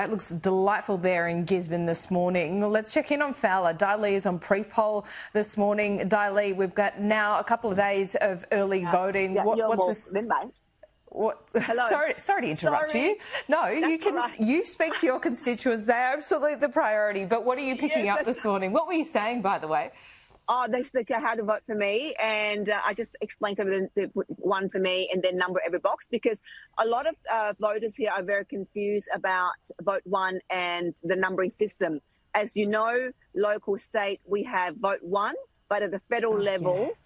It looks delightful there in Gisborne this morning. Let's check in on Fowler. Dai Le is on pre-poll this morning. Dai Le, we've got now a couple of days of early voting. What's this? What? Hello. Sorry to interrupt you. No, you can. Right. You speak to your constituents. They're absolutely the priority. But what are you picking up this morning? What were you saying, by the way? Oh, they said how to vote for me, and I just explained to them to put one for me and then number every box, because a lot of voters here are very confused about vote one and the numbering system. As you know, local, state, we have vote one, but at the federal level,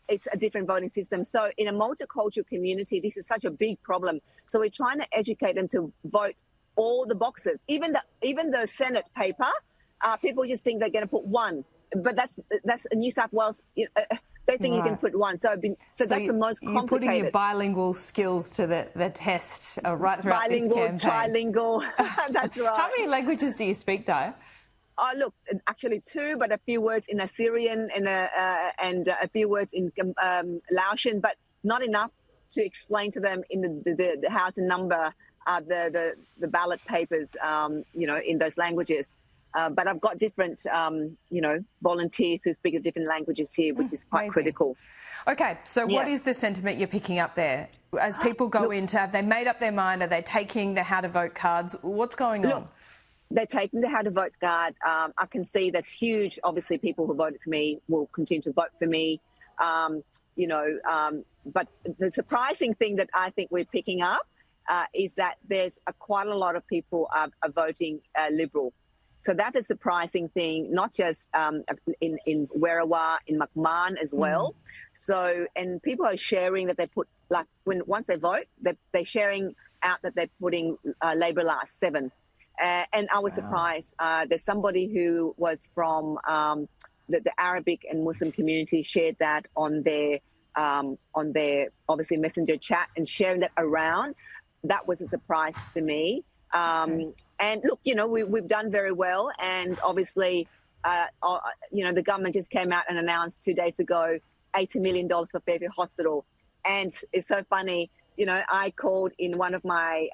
it's a different voting system. So in a multicultural community, this is such a big problem. So we're trying to educate them to vote all the boxes. Even the Senate paper, people just think they're going to put one. But that's New South Wales. They think you can put one. So that's the most complicated. You're putting your bilingual skills to the test right throughout this campaign. Trilingual. That's right. How many languages do you speak, Dai? Oh, look, actually two, but a few words in Assyrian and a few words in Laotian, but not enough to explain to them in the how to number the ballot papers, in those languages. But I've got different, volunteers who speak different languages here, which is quite critical. Okay, so what is the sentiment you're picking up there? As people go into, have they made up their mind? Are they taking the how to vote cards? What's going on? They're taking the how to vote card. I can see that's huge. Obviously, people who voted for me will continue to vote for me. But the surprising thing that I think we're picking up is that there's quite a lot of people are voting Liberal. So that is a surprising thing, not just in Werriwa, in McMahon as well. So, and people are sharing that they put, like, once they vote, they're sharing out that they're putting Labor last, 7. And I was surprised. There's somebody who was from the Arabic and Muslim community shared that on their obviously messenger chat and sharing that around. That was a surprise to me. And look, we've done very well, and obviously, the government just came out and announced 2 days ago $80 million for Fairview Hospital, and it's so funny. I called in one of my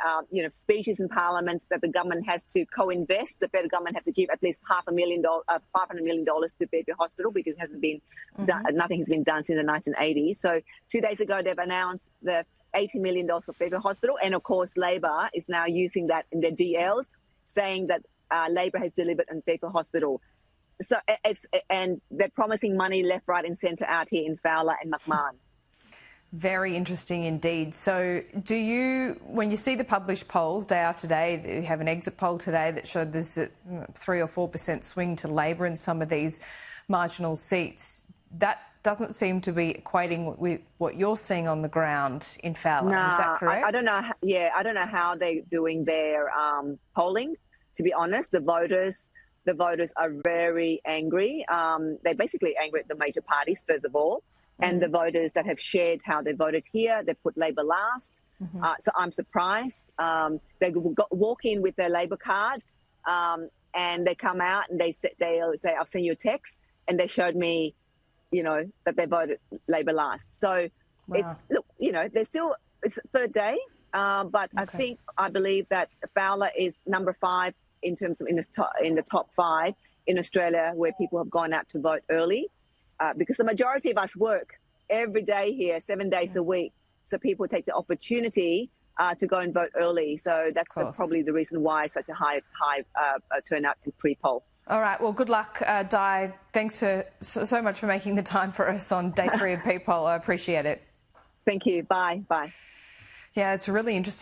speeches in Parliament that the government has to co-invest. The federal government has to give at least $500 million to Fairview Hospital, because it hasn't been done, nothing has been done since the 1980s. So 2 days ago, they've announced the $80 million for Fairview Hospital. And of course, Labor is now using that in their DLs, saying that Labor has delivered on Fairview Hospital. So and they're promising money left, right and centre out here in Fowler and McMahon. Very interesting indeed. So when you see the published polls day after day, you have an exit poll today that showed there's a 3 or 4% swing to Labor in some of these marginal seats. That doesn't seem to be equating with what you're seeing on the ground in Fowler. Is that correct? I don't know. I don't know how they're doing their polling. To be honest, the voters are very angry. They're basically angry at the major parties, first of all, and the voters that have shared how they voted here. They put Labor last. So I'm surprised. They walk in with their Labor card, and they come out and they'll say, "I'll send you a text," and they showed me, that they voted Labor last. So they're still, it's third day, but I believe that Fowler is number 5 in terms of in the top 5 in Australia where people have gone out to vote early, because the majority of us work every day here, 7 days a week. So people take the opportunity to go and vote early. So that's probably the reason why such a high turnout in pre-poll. All right. Well, good luck, Dai. Thanks so much for making the time for us on day 3 of pre-poll. I appreciate it. Thank you. Bye. Bye. Yeah, it's really interesting.